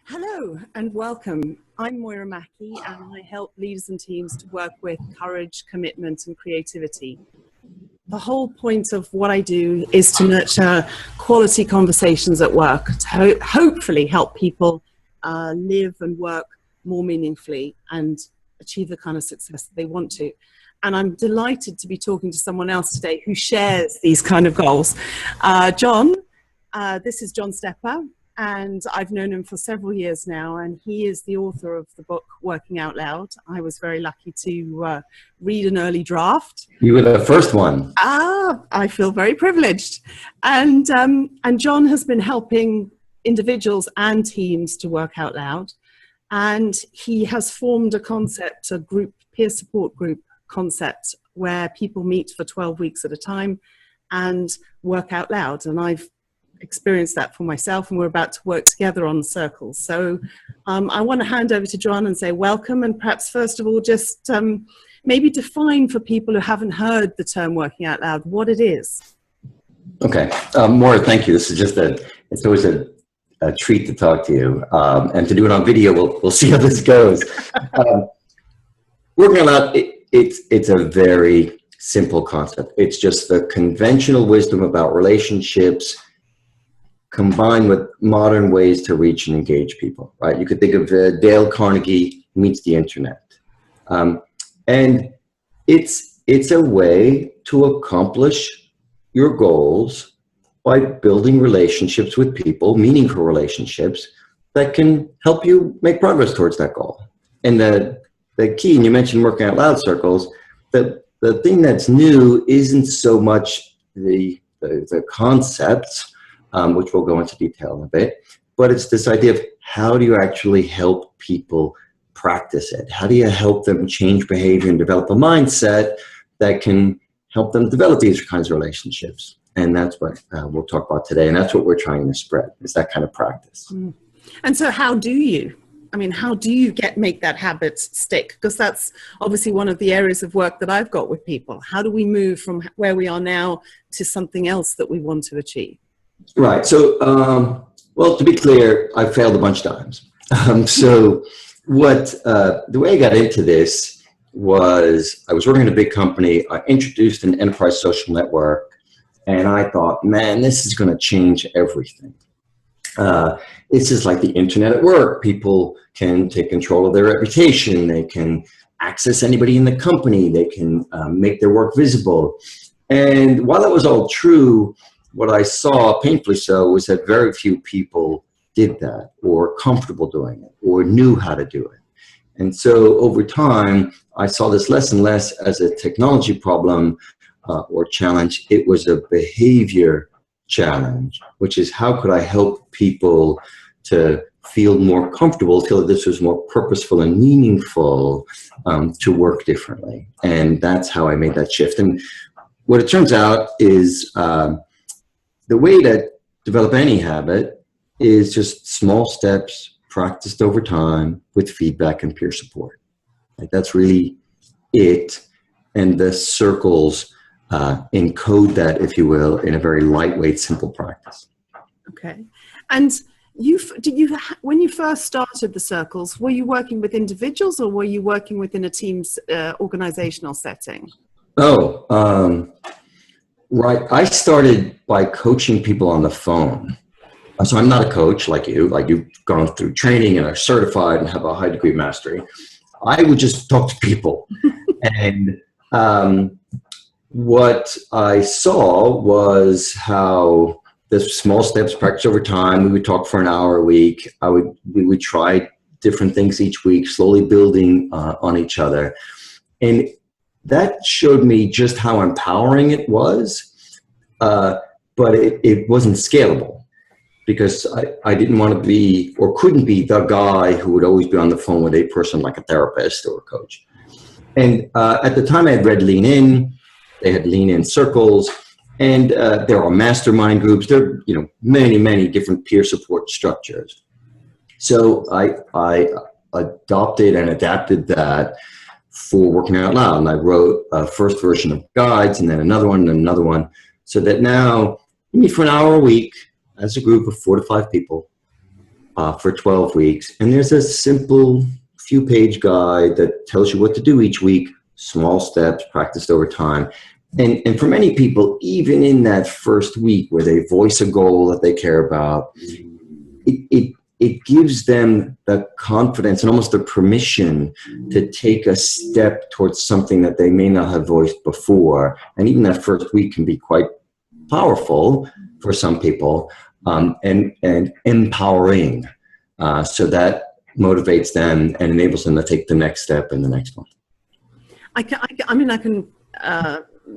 Hello and welcome. I'm Moyra Mackie and I help leaders and teams to work with courage, commitment and creativity. The whole point of what I do is to nurture quality conversations at work to hopefully help people live and work more meaningfully and achieve the kind of success that they want to. And I'm delighted to be talking to someone else today who shares these kind of goals. This is John Stepper. And I've known him for several years now, and he is the author of the book Working Out Loud. I was very lucky to read an early draft. You were the first one. I feel very privileged. And John has been helping individuals and teams to work out loud. And he has formed a concept, a group, peer support group concept, where people meet for 12 weeks at a time and work out loud. And I've experienced that for myself, and we're about to work together on the circles. So I want to hand over to John and say welcome, and perhaps first of all just maybe define for people who haven't heard the term working out loud what it is. Okay, Moira, thank you. This is just it's always a treat to talk to you, and to do it on video. We'll see how this goes. Working out loud, it's a very simple concept. It's just the conventional wisdom about relationships combined with modern ways to reach and engage people, right? You could think of Dale Carnegie meets the internet. And it's a way to accomplish your goals by building relationships with people, meaningful relationships that can help you make progress towards that goal. And the key, and you mentioned working out loud circles, the thing that's new isn't so much the concepts, which we'll go into detail in a bit, but it's this idea of how do you actually help people practice it? How do you help them change behavior and develop a mindset that can help them develop these kinds of relationships? And that's what we'll talk about today, and that's what we're trying to spread, is that kind of practice. And so how do you make that habit stick? Because that's obviously one of the areas of work that I've got with people. How do we move from where we are now to something else that we want to achieve? Right. So, well, to be clear, I failed a bunch of times. The way I got into this was I was working in a big company. I introduced an enterprise social network, and I thought, man, this is going to change everything. This is like the internet at work. People can take control of their reputation. They can access anybody in the company. They can make their work visible. And while that was all true, what I saw, painfully so, was that very few people did that, or comfortable doing it, or knew how to do it. And so over time, I saw this less and less as a technology problem or challenge. It was a behavior challenge, which is how could I help people to feel more comfortable, feel that this was more purposeful and meaningful, to work differently. And that's how I made that shift. And what it turns out is the way to develop any habit is just small steps practiced over time with feedback and peer support. Like, that's really it. And the circles encode that, if you will, in a very lightweight, simple practice. Okay. And when you first started the circles, were you working with individuals or were you working within a team's organizational setting? Right. I started by coaching people on the phone. So I'm not a coach like you. Like, you've gone through training and are certified and have a high degree of mastery. I would just talk to people. And what I saw was how the small steps practiced over time. We would talk for an hour a week. We would try different things each week, slowly building on each other. And that showed me just how empowering it was, but it wasn't scalable, because I didn't want to be, or couldn't be, the guy who would always be on the phone with a person like a therapist or a coach. And at the time I had read Lean In. They had Lean In circles, and there are mastermind groups. There are many, many different peer support structures. So I adopted and adapted that for Working Out Loud. And I wrote a first version of guides, and then another one, and another one, so that now we meet for an hour a week as a group of 4 to 5 people. for 12 weeks. And there's a simple few-page guide that tells you what to do each week, small steps, practiced over time. And for many people, even in that first week where they voice a goal that they care about, it gives them the confidence and almost the permission to take a step towards something that they may not have voiced before. And even that first week can be quite powerful for some people, and empowering. So that motivates them and enables them to take the next step and the next one. I can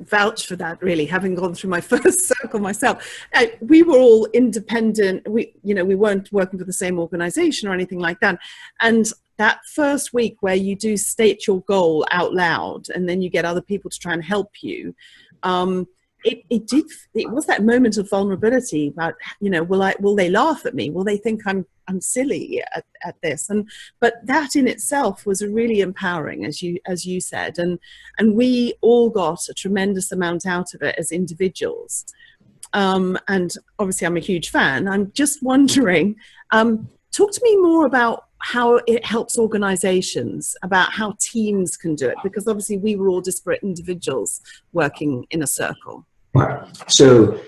vouch for that, really, having gone through my first circle myself. We were all independent. We weren't working for the same organization or anything like that. And that first week where you do state your goal out loud and then you get other people to try and help you, it was that moment of vulnerability about, will they laugh at me? Will they think I'm silly at this? But that in itself was really empowering, as you said, and we all got a tremendous amount out of it as individuals. And obviously I'm a huge fan. I'm just wondering, talk to me more about how it helps organizations, about how teams can do it, because obviously we were all disparate individuals working in a circle. Right. So,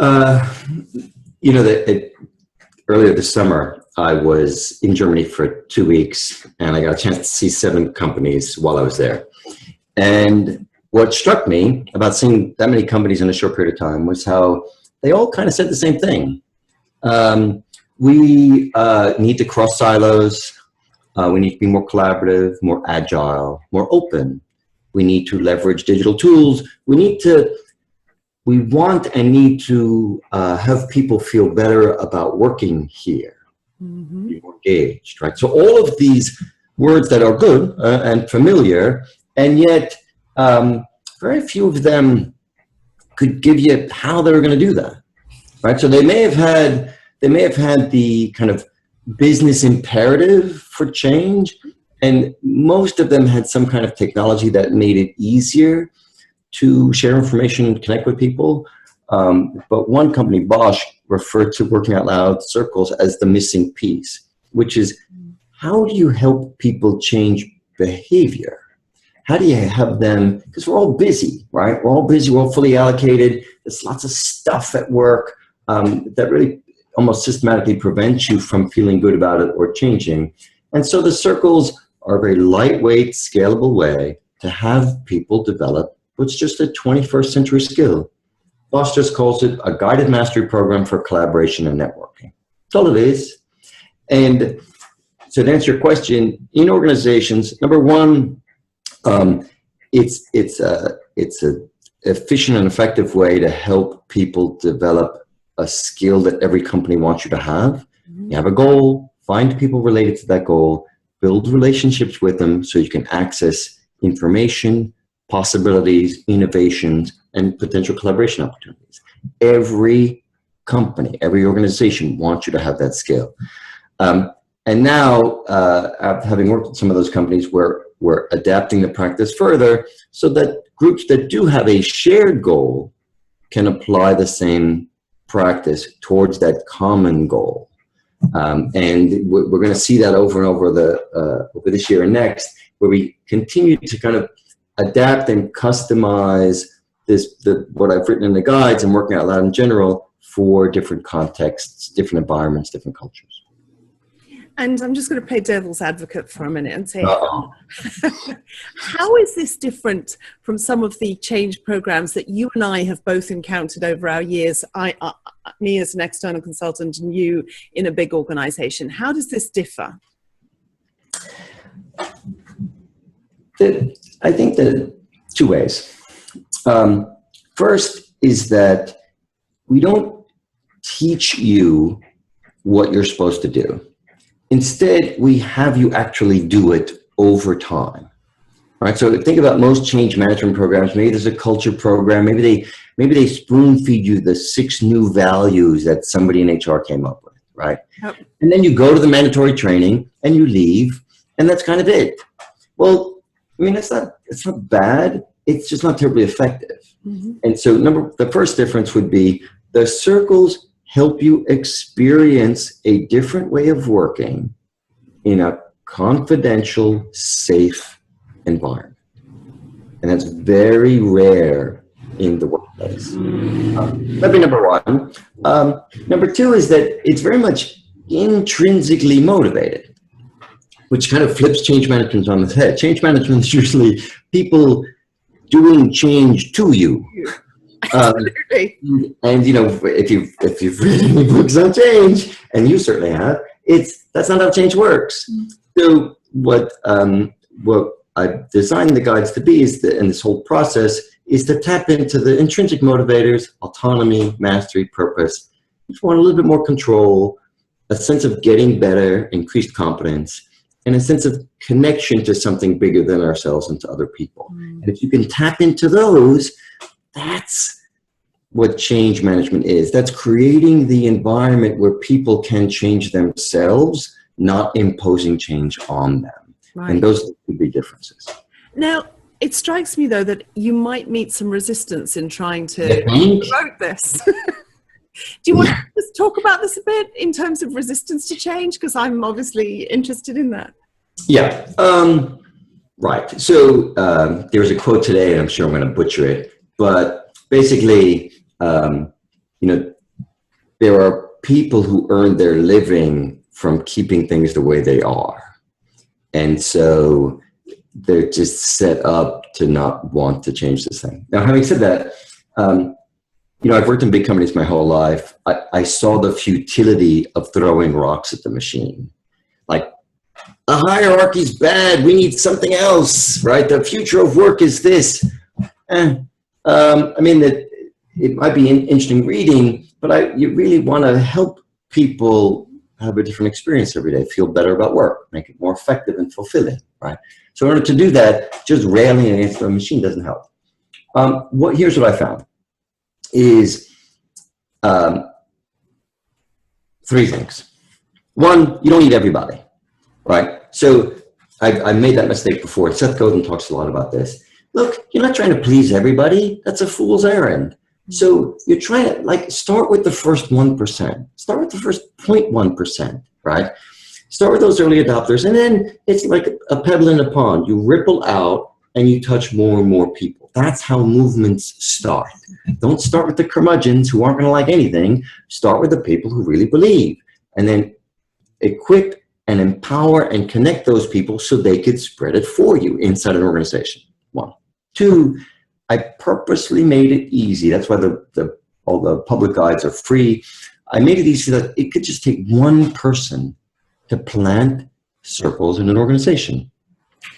earlier this summer, I was in Germany for 2 weeks, and I got a chance to see 7 companies while I was there. And what struck me about seeing that many companies in a short period of time was how they all kind of said the same thing. We need to cross silos. We need to be more collaborative, more agile, more open. We need to leverage digital tools. We want and need to have people feel better about working here, be more engaged, right? So all of these words that are good and familiar, and yet very few of them could give you how they were going to do that, right? So they may have had the kind of business imperative for change, and most of them had some kind of technology that made it easier to share information and connect with people. But one company, Bosch, referred to working out loud circles as the missing piece, which is, how do you help people change behavior? How do you have them, because we're all busy, right? We're all busy, we're all fully allocated. There's lots of stuff at work that really almost systematically prevents you from feeling good about it or changing. And so the circles are a very lightweight, scalable way to have people develop what's just a 21st century skill. Bosch just calls it a guided mastery program for collaboration and networking. That's all it is. And so to answer your question, in organizations, number one, it's a efficient and effective way to help people develop a skill that every company wants you to have. You have a goal, find people related to that goal, build relationships with them so you can access information, possibilities, innovations, and potential collaboration opportunities. Every company, every organization wants you to have that skill. And now, having worked with some of those companies, we're adapting the practice further so that groups that do have a shared goal can apply the same practice towards that common goal. And we're going to see that over and over over this year and next, where we continue to kind of adapt and customize what I've written in the guides and working out loud in general for different contexts, different environments, different cultures. And I'm just going to play devil's advocate for a minute and say, how is this different from some of the change programs that you and I have both encountered over our years, me as an external consultant and you in a big organization? How does this differ? I think that 2 ways. First is that we don't teach you what you're supposed to do. Instead, we have you actually do it over time. Right? So think about most change management programs. Maybe there's a culture program. Maybe they spoon feed you the 6 new values that somebody in HR came up with, right? Yep. And then you go to the mandatory training and you leave, and that's kind of it. Well, I mean, it's not bad. It's just not terribly effective. Mm-hmm. And so the first difference would be the circles help you experience a different way of working in a confidential, safe environment. And that's very rare in the workplace. That'd be number one. Number two is that it's very much intrinsically motivated, which kind of flips change management on its head. Change management is usually people doing change to you. Absolutely. And you know, if you've read any books on change, and you certainly have, that's not how change works. So what I've designed the guides to be is in this whole process is to tap into the intrinsic motivators: autonomy, mastery, purpose. You want a little bit more control, a sense of getting better, increased competence, and a sense of connection to something bigger than ourselves and to other people. And if you can tap into those, that's what change management is. That's creating the environment where people can change themselves, not imposing change on them. Right. And those could be differences. Now, it strikes me, though, that you might meet some resistance in trying to promote this. Do you want to just talk about this a bit in terms of resistance to change? Because I'm obviously interested in that. Yeah. Right. So there was a quote today, and I'm sure I'm going to butcher it, but basically, you know, there are people who earn their living from keeping things the way they are. And so they're just set up to not want to change this thing. Now, having said that, you know, I've worked in big companies my whole life. I saw the futility of throwing rocks at the machine. Like, a hierarchy's bad. We need something else, right? The future of work is this. I mean, that it might be interesting reading, but you really want to help people have a different experience every day, feel better about work, make it more effective and fulfilling, right? So in order to do that, just railing against the machine doesn't help. Here's what I found is three things. One, you don't need everybody, right? So I made that mistake before. Seth Godin talks a lot about this. Look, you're not trying to please everybody. That's a fool's errand. So you're trying to start with the first 1%. Start with the first 0.1%, right? Start with those early adopters, and then it's like a pebble in a pond. You ripple out and you touch more and more people. That's how movements start. Don't start with the curmudgeons who aren't going to like anything. Start with the people who really believe, and then equip and empower and connect those people so they could spread it for you inside an organization. One. Two, I purposely made it easy. That's why all the public guides are free. I made it easy so that it could just take one person to plant circles in an organization.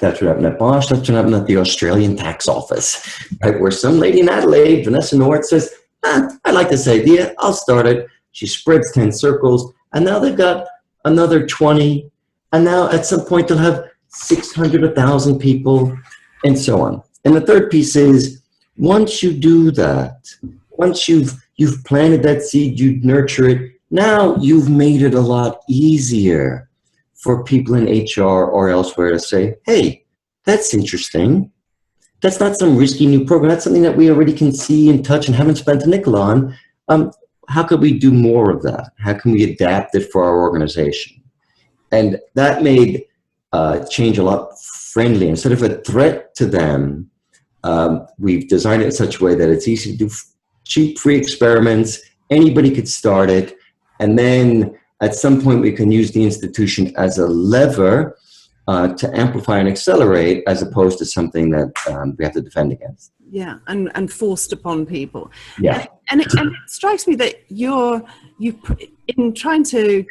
That's what happened at Bosch. That's what happened at the Australian tax office, right? Where some lady in Adelaide, Vanessa North, says, I like this idea. I'll start it. She spreads 10 circles, and now they've got another 20. And now at some point they'll have 600, 1,000 people, and so on. And the third piece is, once you do that, once you've planted that seed, you nurture it, now you've made it a lot easier for people in HR or elsewhere to say, hey, that's interesting. That's not some risky new program. That's something that we already can see and touch and haven't spent a nickel on. How could we do more of that? How can we adapt it for our organization? And that made change a lot friendly. Instead of a threat to them, we've designed it in such a way that it's easy to do cheap, free experiments. Anybody could start it. And then at some point, we can use the institution as a lever to amplify and accelerate, as opposed to something that we have to defend against. Yeah, and forced upon people. Yeah. And it strikes me that you in trying to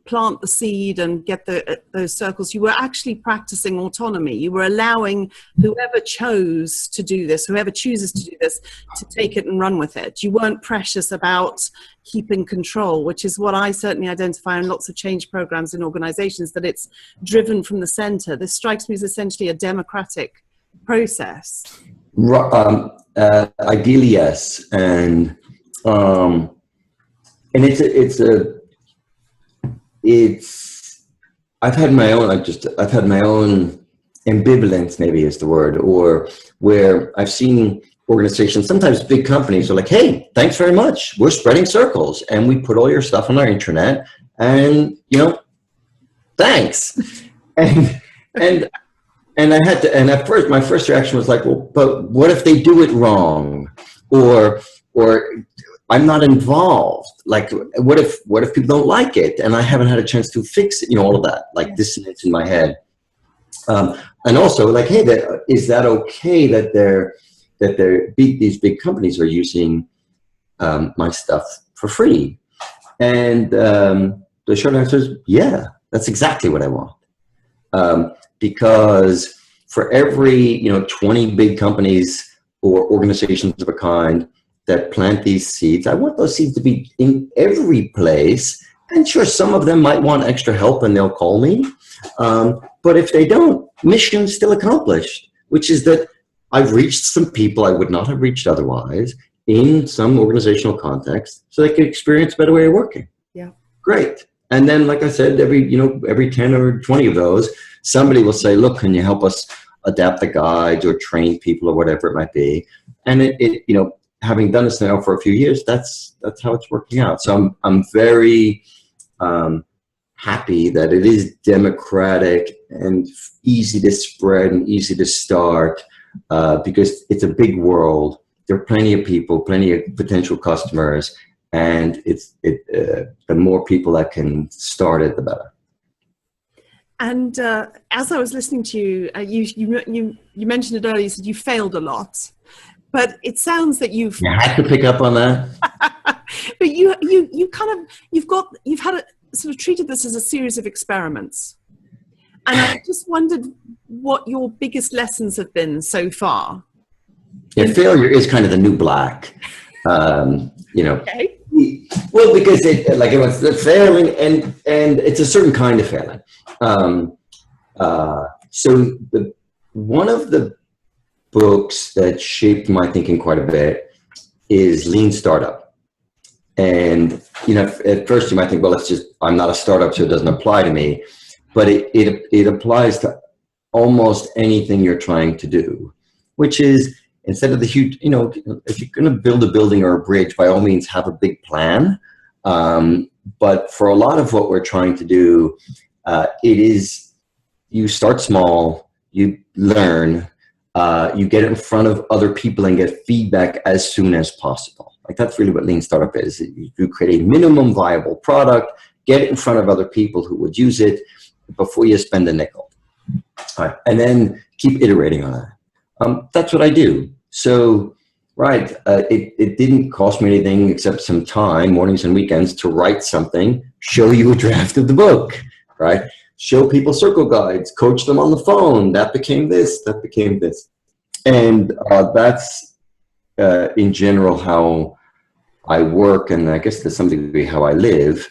plant the seed and get those circles, you were actually practicing autonomy. You were allowing whoever chooses to do this, to take it and run with it. You weren't precious about keeping control, which is what I certainly identify in lots of change programs in organizations, that it's driven from the center. This strikes me as essentially a democratic process. Ideally, yes. And I've had my own ambivalence, maybe is the word, or where I've seen organizations, sometimes big companies are like, hey, thanks very much. We're spreading circles and we put all your stuff on our intranet and, you know, thanks. And I had to, and at first, my first reaction was like, well, but what if they do it wrong? Or I'm not involved. Like, what if people don't like it? And I haven't had a chance to fix it, you know, all of that, like dissonance in my head. And also like, hey, is that okay that these big companies are using my stuff for free? And the short answer is, yeah, that's exactly what I want. Because for every 20 big companies or organizations of a kind that plant these seeds, I want those seeds to be in every place. And sure, some of them might want extra help and they'll call me. But if they don't, mission still accomplished, which is that I've reached some people I would not have reached otherwise in some organizational context so they could experience a better way of working. Yeah. Great. And then, like I said, every 10 or 20 of those, somebody will say, look, can you help us adapt the guides or train people or whatever it might be? And having done this now for a few years, that's how it's working out. So I'm very happy that it is democratic and easy to spread and easy to start because it's a big world. There are plenty of people, plenty of potential customers, and the more people that can start it, the better. And as I was listening to you, you mentioned it earlier. You said you failed a lot, but it sounds that you've. You had to pick up on that. But you've had a sort of treated this as a series of experiments, and I just wondered what your biggest lessons have been so far. Yeah, failure is kind of the new black, Okay. Well, because it's failing, and it's a certain kind of failing. So one of the books that shaped my thinking quite a bit is Lean Startup. And at first you might think, well, I'm not a startup, so it doesn't apply to me. But it applies to almost anything you're trying to do, which is, instead of the huge, if you're going to build a building or a bridge, by all means, have a big plan. But for a lot of what we're trying to do, it is, you start small, you learn, you get in front of other people and get feedback as soon as possible. Like, that's really what Lean Startup is. You create a minimum viable product, get it in front of other people who would use it before you spend a nickel. All right. And then keep iterating on that. That's what I do. So, right, it didn't cost me anything except some time, mornings and weekends, to write something, show you a draft of the book, right? Show people circle guides, coach them on the phone. That became this, that became this. And that's, in general, how I work, and I guess to some degree how I live,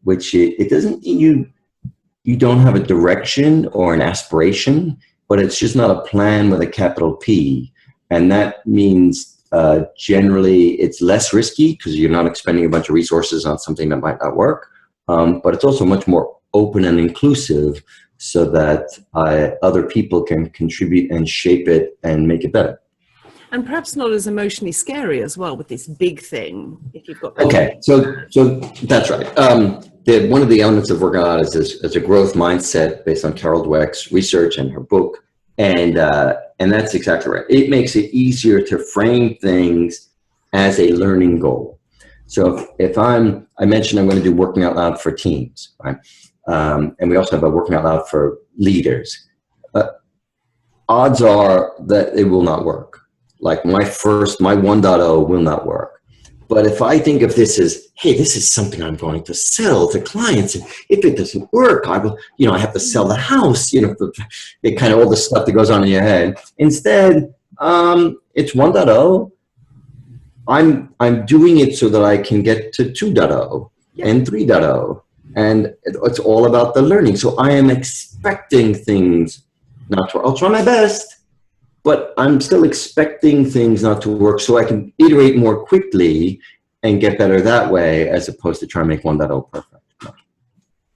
which it doesn't mean you don't have a direction or an aspiration, but it's just not a plan with a capital P. And that means generally it's less risky because you're not expending a bunch of resources on something that might not work. But it's also much more open and inclusive so that other people can contribute and shape it and make it better. And perhaps not as emotionally scary as well with this big thing. If you've got. Okay, so that's right. One of the elements of working on is a growth mindset based on Carol Dweck's research and her book. And that's exactly right. It makes it easier to frame things as a learning goal. So if I mentioned I'm going to do working out loud for teams, right? And we also have a working out loud for leaders. Odds are that it will not work. Like my 1.0 will not work. But if I think of this as, hey, this is something I'm going to sell to clients, and if it doesn't work, I will, I have to sell the house, it kind of all the stuff that goes on in your head. Instead, it's 1.0. I'm doing it so that I can get to 2.0 and 3.0, and it's all about the learning. So I am expecting things not to work. I'll try my best, but I'm still expecting things not to work so I can iterate more quickly and get better that way, as opposed to trying to make 1.0 perfect.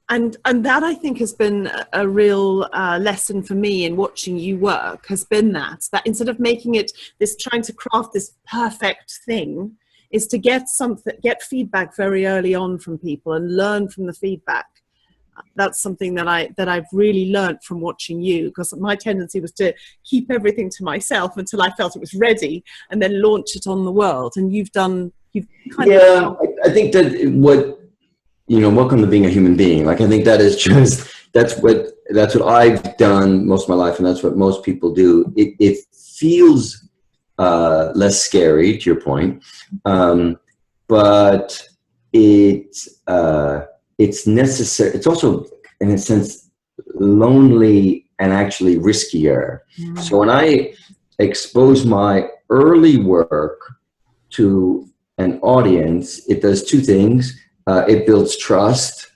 And that, I think, has been a real lesson for me in watching you work, has been that instead of making it this, trying to craft this perfect thing, is to get feedback very early on from people and learn from the feedback. That's something that I've really learned from watching you, because my tendency was to keep everything to myself until I felt it was ready and then launch it on the world. And you've kind of... I think that welcome to being a human being. Like, I think that is just, that's what I've done most of my life, and that's what most people do. It feels less scary, to your point, but it's necessary. It's also, in a sense, lonely and actually riskier. Mm. So when I expose my early work to an audience, it does two things. It builds trust,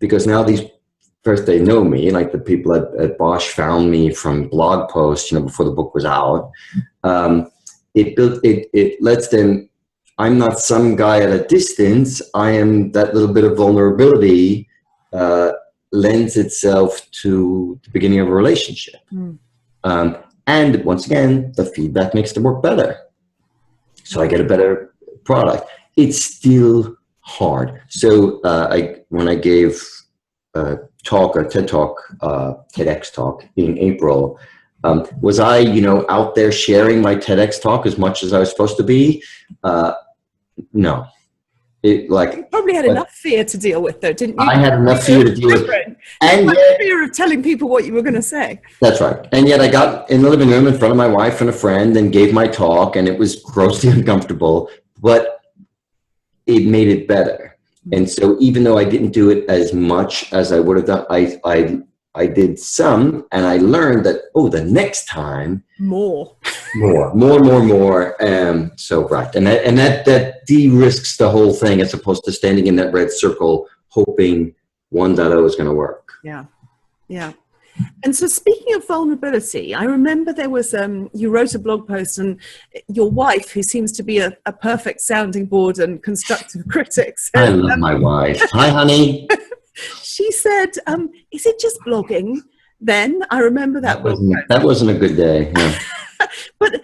because now they know me, like the people at Bosch found me from blog posts, before the book was out. It lets them, I'm not some guy at a distance. I am that little bit of vulnerability lends itself to the beginning of a relationship. Mm. And once again, the feedback makes the work better. So I get a better product. It's still hard. So when I gave a TED talk, TEDx talk in April, was I, out there sharing my TEDx talk as much as I was supposed to be? No. You probably had enough fear to deal with, though, didn't you? I had enough fear to deal with. And yet, fear of telling people what you were going to say. That's right. And yet I got in the living room in front of my wife and a friend and gave my talk, and it was grossly uncomfortable, but it made it better. And so even though I didn't do it as much as I would have done, I did some, and I learned that, the next time, more. So right. And that de-risks the whole thing, as opposed to standing in that red circle, hoping 1.0 is going to work. Yeah. Yeah. And so, speaking of vulnerability, I remember there was, you wrote a blog post, and your wife, who seems to be a perfect sounding board and constructive critic, said, I love my wife. Hi, honey. She said, is it just blogging? Then I remember that wasn't a good day. Yeah. But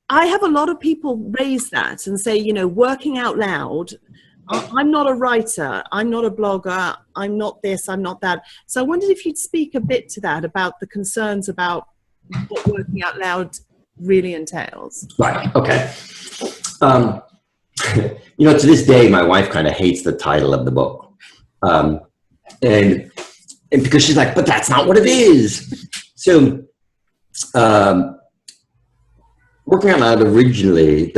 I have a lot of people raise that and say, working out loud, I'm not a writer, I'm not a blogger, I'm not this, I'm not that. So I wondered if you'd speak a bit to that, about the concerns about what working out loud really entails. Right. Okay. To this day, my wife kind of hates the title of the book. And because she's like, but that's not what it is. So, working out loud originally,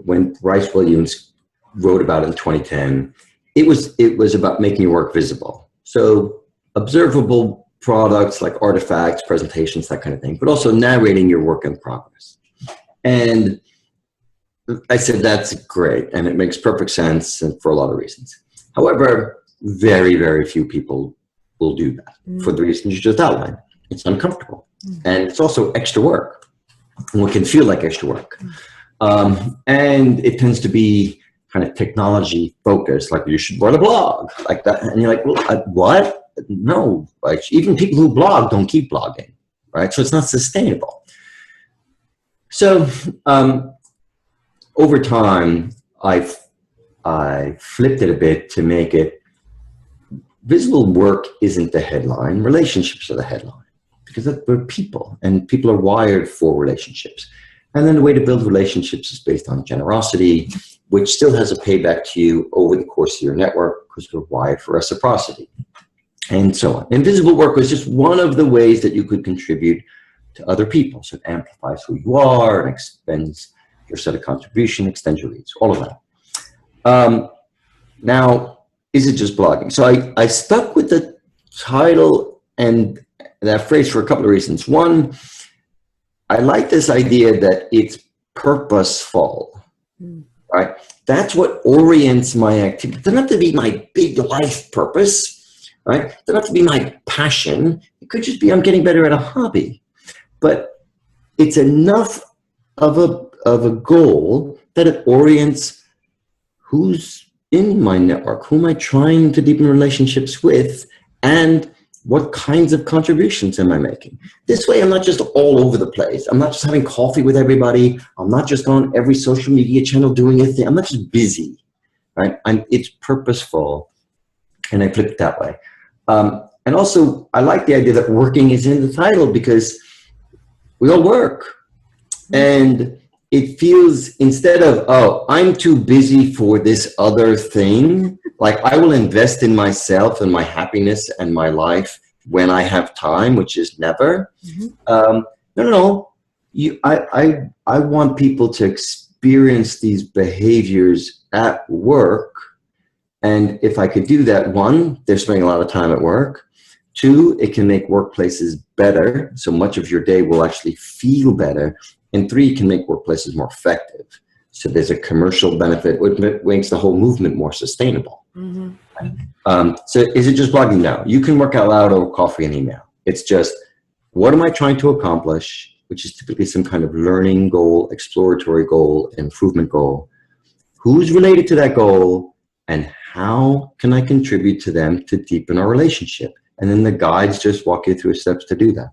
when Bryce Williams wrote about it in 2010, it was about making your work visible. So observable products like artifacts, presentations, that kind of thing, but also narrating your work in progress. And I said, that's great. And it makes perfect sense, and for a lot of reasons. However, very, very few people will do that for the reasons you just outlined. It's uncomfortable. And it's also extra work. And what can feel like extra work. And it tends to be kind of technology focused, like you should write a blog like that. And you're like, well, what? No, like even people who blog don't keep blogging, right? So it's not sustainable. So over time, I flipped it a bit to make it visible. Work isn't the headline, relationships are the headline, because we're people, and people are wired for relationships. And then the way to build relationships is based on generosity, which still has a payback to you over the course of your network, because we're wired for reciprocity, and so on. Invisible work was just one of the ways that you could contribute to other people. So it amplifies who you are and expands your set of contribution, extends your reach, all of that. Now, is it just blogging? So I stuck with the title and that phrase for a couple of reasons. One, I like this idea that it's purposeful, right? That's what orients my activity. It doesn't have to be my big life purpose, right? It doesn't have to be my passion. It could just be I'm getting better at a hobby. But it's enough of a goal that it orients who's in my network, who am I trying to deepen relationships with, And what kinds of contributions am I making? This way, I'm not just all over the place. I'm not just having coffee with everybody. I'm not just on every social media channel doing a thing. I'm not just busy, right? It's purposeful, and I flip it that way. And also, I like the idea that working is in the title because we all work. And it feels, instead of, oh, I'm too busy for this other thing, like I will invest in myself and my happiness and my life when I have time, which is never. No. I want people to experience these behaviors at work. And if I could do that, one, they're spending a lot of time at work. Two, it can make workplaces better. So much of your day will actually feel better. And three, it can make workplaces more effective. So there's a commercial benefit, which makes the whole movement more sustainable. So is it just blogging? No. You can work out loud over coffee and email. It's just, what am I trying to accomplish? Which is typically some kind of learning goal, exploratory goal, improvement goal. Who's related to that goal? And how can I contribute to them to deepen our relationship? And then the guides just walk you through steps to do that.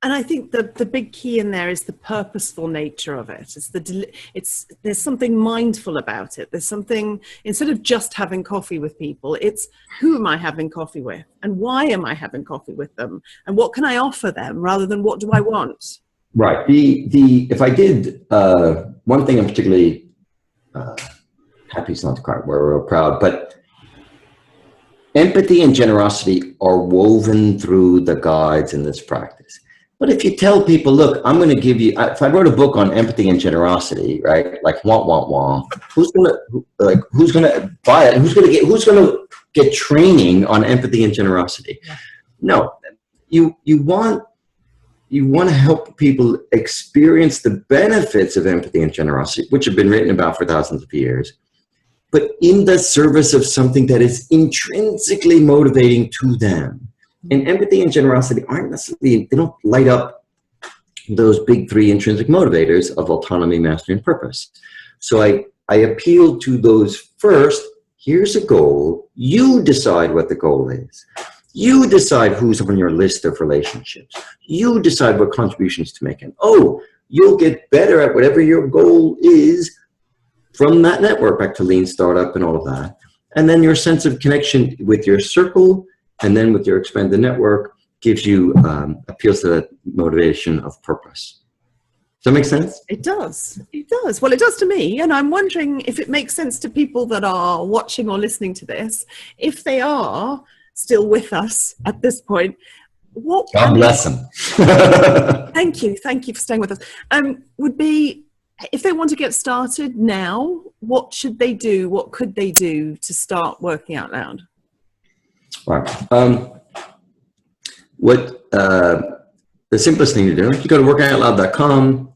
And I think that the big key in there is the purposeful nature of it. There's something mindful about it. There's something, instead of just having coffee with people, it's who am I having coffee with and why am I having coffee with them and what can I offer them rather than what do I want? Right. If I did one thing I'm particularly happy is not the correct word, we're proud, but empathy and generosity are woven through the guides in this practice. But if you tell people, look, I'm going to give you, if I wrote a book on empathy and generosity, right? Like, who's going to buy it? Who's going to get training on empathy and generosity? No, you want to help people experience the benefits of empathy and generosity, which have been written about for thousands of years, but in the service of something that is intrinsically motivating to them. And empathy and generosity aren't necessarily, they don't light up those big three intrinsic motivators of autonomy, mastery, and purpose. So I appeal to those first. Here's a goal. You decide what the goal is. You decide who's on your list of relationships. You decide what contributions to make. And you'll get better at whatever your goal is from that network, back to lean startup and all of that. And then your sense of connection with your circle and then with your expanded network gives you, appeals to that motivation of purpose. Does that make sense? It does. It does. Well, it does to me. And I'm wondering if it makes sense to people that are watching or listening to this, if they are still with us at this point. God bless them. Thank you. Thank you for staying with us. Would be, if they want to get started now, what should they do? What could they do to start working out loud? Right. The simplest thing to do, you go to workoutloud.com.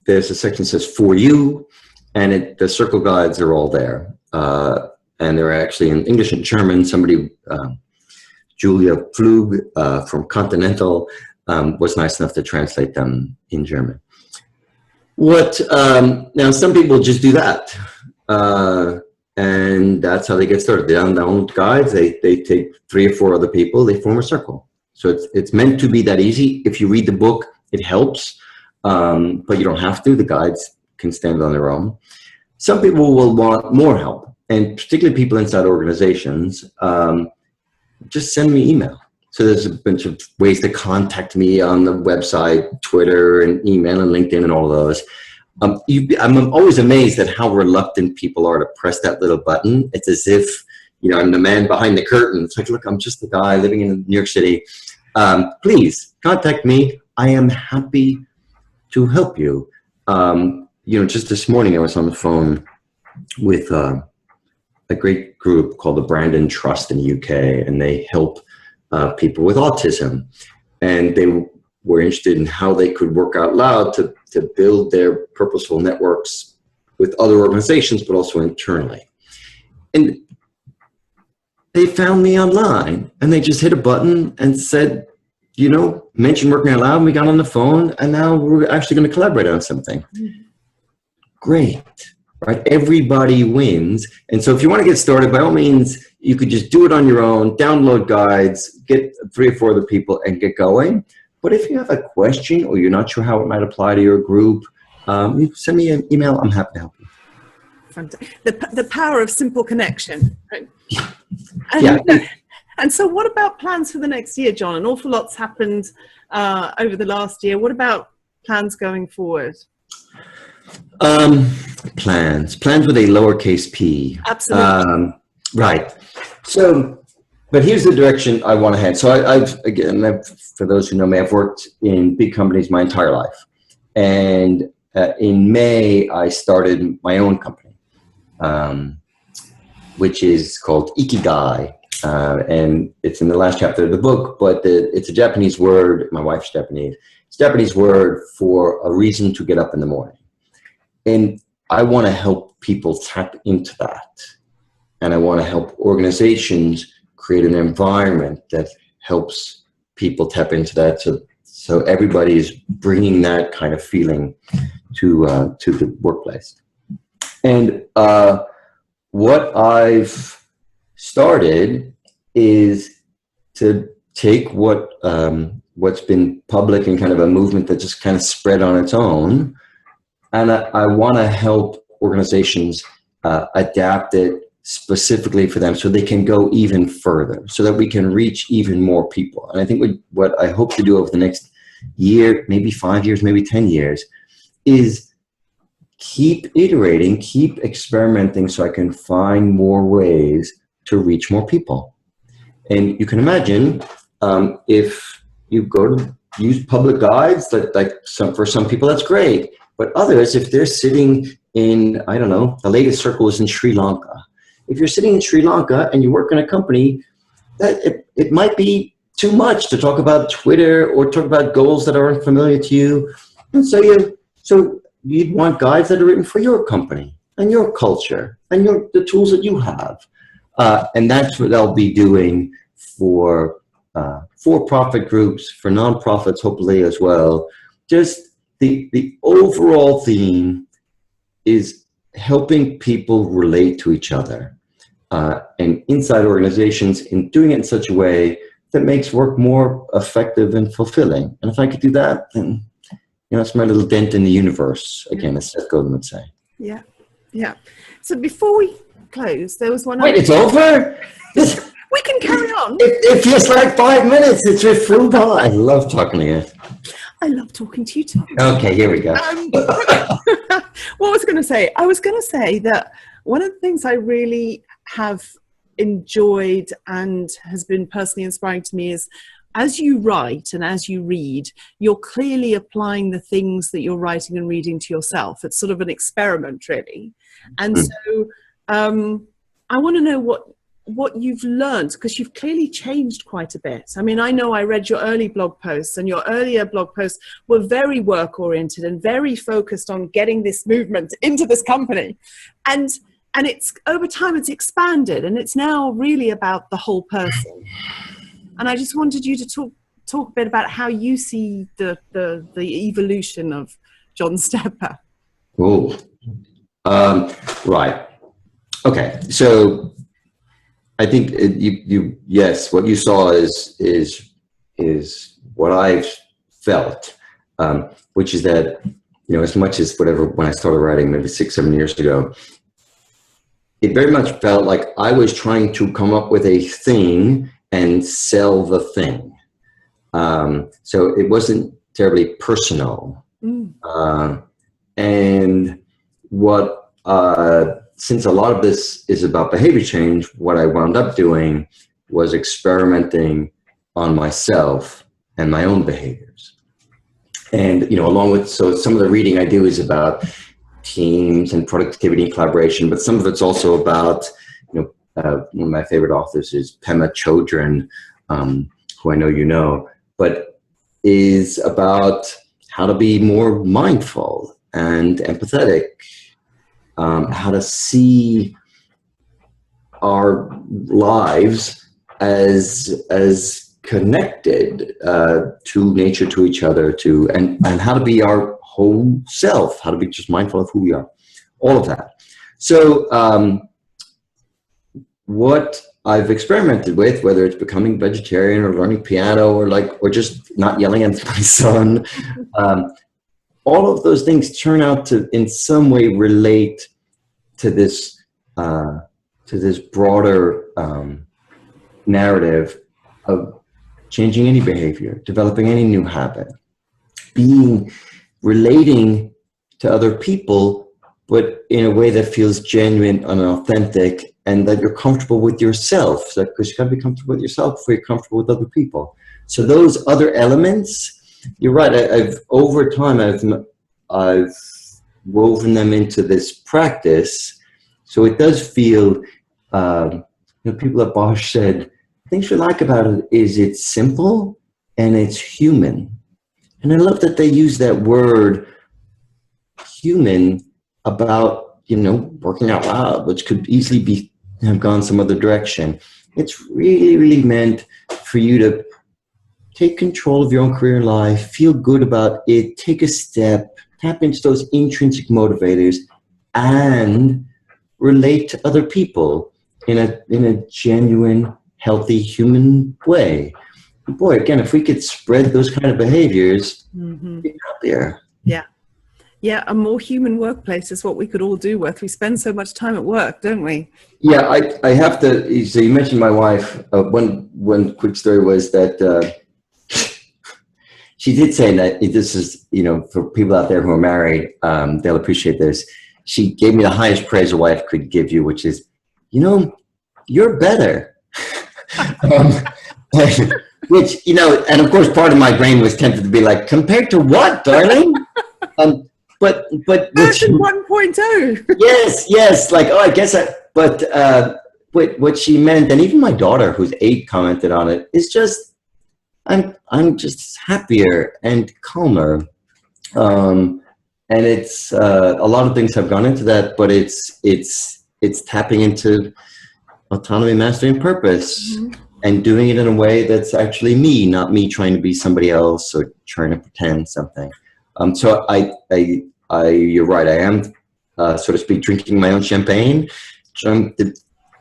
There's a section that says for you, and the circle guides are all there. And they're actually in English and German. Somebody, Julia Pflug from Continental, was nice enough to translate them in German. Now some people just do that. And that's how they get started. They download guides, they take 3 or 4 other people, they form a circle. So it's meant to be that easy. If you read the book, it helps, but you don't have to. The guides can stand on their own. Some people will want more help, and particularly people inside organizations, just send me email. So there's a bunch of ways to contact me on the website, Twitter and email and LinkedIn and all of those. I'm always amazed at how reluctant people are to press that little button. It's as if, I'm the man behind the curtain. It's like, look, I'm just the guy living in New York City. Please contact me. I am happy to help you. Just this morning I was on the phone with a great group called the Brandon Trust in the UK, and they help people with autism. And they were interested in how they could work out loud to build their purposeful networks with other organizations, but also internally. And they found me online, and they just hit a button and said, mention working out loud, and we got on the phone, and now we're actually going to collaborate on something. Great, right? Everybody wins. And so if you want to get started, by all means, you could just do it on your own, download guides, get 3 or 4 other people and get going. But if you have a question or you're not sure how it might apply to your group, you send me an email. I'm happy to help you. The power of simple connection. Right? Yeah. And so what about plans for the next year, John? An awful lot's happened over the last year. What about plans going forward? Plans with a lowercase p. Absolutely. Right. So, but here's the direction I want to head. So I've for those who know me, I've worked in big companies my entire life. And in May, I started my own company, which is called Ikigai. And it's in the last chapter of the book, but it's a Japanese word. My wife's Japanese. It's a Japanese word for a reason to get up in the morning. And I want to help people tap into that. And I want to help organizations create an environment that helps people tap into that. So everybody is bringing that kind of feeling to the workplace. And what I've started is to take what's been public and kind of a movement that just kind of spread on its own. And I want to help organizations adapt it specifically for them so they can go even further, so that we can reach even more people. And I think what I hope to do over the next year, maybe 5 years, maybe 10 years, is keep iterating, keep experimenting so I can find more ways to reach more people. And you can imagine if you go to use public guides, for some people that's great. But others, if they're sitting in, I don't know, the latest circle is in Sri Lanka. If you're sitting in Sri Lanka and you work in a company, that it might be too much to talk about Twitter or talk about goals that are unfamiliar to you. And so you'd want guides that are written for your company and your culture and the tools that you have. And that's what I'll be doing for for-profit groups, for nonprofits, hopefully as well. Just the overall theme is helping people relate to each other and inside organizations, in doing it in such a way that makes work more effective and fulfilling. And if I could do that, then it's my little dent in the universe, again, as Seth Godin would say. Yeah, yeah. So before we close, there was one. Wait, it's over? We can carry on. It feels like 5 minutes. It's just flew by. I love talking to you. I love talking to you too. Okay, here we go. What was I going to say? I was going to say that one of the things I really have enjoyed and has been personally inspiring to me is, as you write and as you read, you're clearly applying the things that you're writing and reading to yourself. It's sort of an experiment, really. And so I want to know what you've learned, because you've clearly changed quite a bit. I mean, I know I read your early blog posts, and your earlier blog posts were very work-oriented and very focused on getting this movement into this company. And it's over time, it's expanded, and it's now really about the whole person. And I just wanted you to talk a bit about how you see the evolution of John Stepper. Oh, right. Okay, so I think yes, what you saw is what I've felt, which is that, as much as when I started writing maybe 6-7 years ago, it very much felt like I was trying to come up with a thing and sell the thing. So it wasn't terribly personal. And since a lot of this is about behavior change, what I wound up doing was experimenting on myself and my own behaviors. And, along with, so some of the reading I do is about teams and productivity and collaboration, but some of it's also about, one of my favorite authors is Pema Chodron, who I know you know, but is about how to be more mindful and empathetic, how to see our lives as connected to nature, to each other, and how to be our whole self, how to be just mindful of who we are, all of that. So what I've experimented with, whether it's becoming vegetarian or learning piano or just not yelling at my son. All of those things turn out to in some way relate to this broader narrative of changing any behavior, developing any new habit, relating to other people, but in a way that feels genuine and authentic, and that you're comfortable with yourself. So, because you got to be comfortable with yourself before you're comfortable with other people. So those other elements, you're right. Over time, I've woven them into this practice. So it does feel, people at Bosch said, things you like about it is it's simple and it's human. And I love that they use that word human about, working out loud, which could easily have gone some other direction. It's really, really meant for you to take control of your own career and life, feel good about it, take a step, tap into those intrinsic motivators, and relate to other people in a genuine, healthy, human way. Boy, again, if we could spread those kind of behaviors, we'd be happier. Yeah. Yeah, a more human workplace is what we could all do with. We spend so much time at work, don't we? Yeah, I have to. So you mentioned my wife. One quick story was that she did say that this is, for people out there who are married, they'll appreciate this. She gave me the highest praise a wife could give you, which is, you're better. Which, and of course, part of my brain was tempted to be like, compared to what, darling? But version 1.0. yes, like, I guess but what she meant, and even my daughter, who's 8, commented on it, is just, I'm just happier and calmer. And it's a lot of things have gone into that, but it's tapping into autonomy, mastery, and purpose, and doing it in a way that's actually me, not me trying to be somebody else or trying to pretend something. So you're right. I am, so to speak, drinking my own champagne, trying to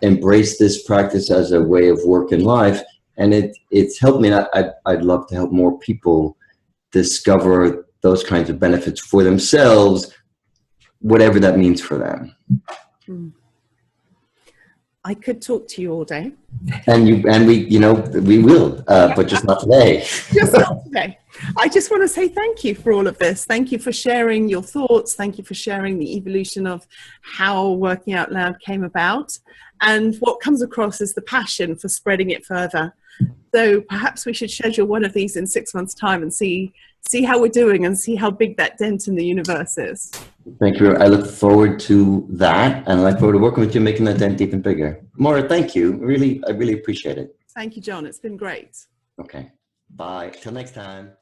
embrace this practice as a way of work and life. And it's helped me. I'd love to help more people discover those kinds of benefits for themselves, whatever that means for them. I could talk to you all day. And we will, but just not today. Just not today. I just want to say thank you for all of this. Thank you for sharing your thoughts. Thank you for sharing the evolution of how Working Out Loud came about. And what comes across is the passion for spreading it further. So perhaps we should schedule one of these in 6 months' time and see how we're doing and see how big that dent in the universe is. Thank you. I look forward to that, and I look forward to working with you, making that dent even bigger. Moyra, thank you. I really appreciate it. Thank you, John. It's been great. Okay. Bye. Till next time.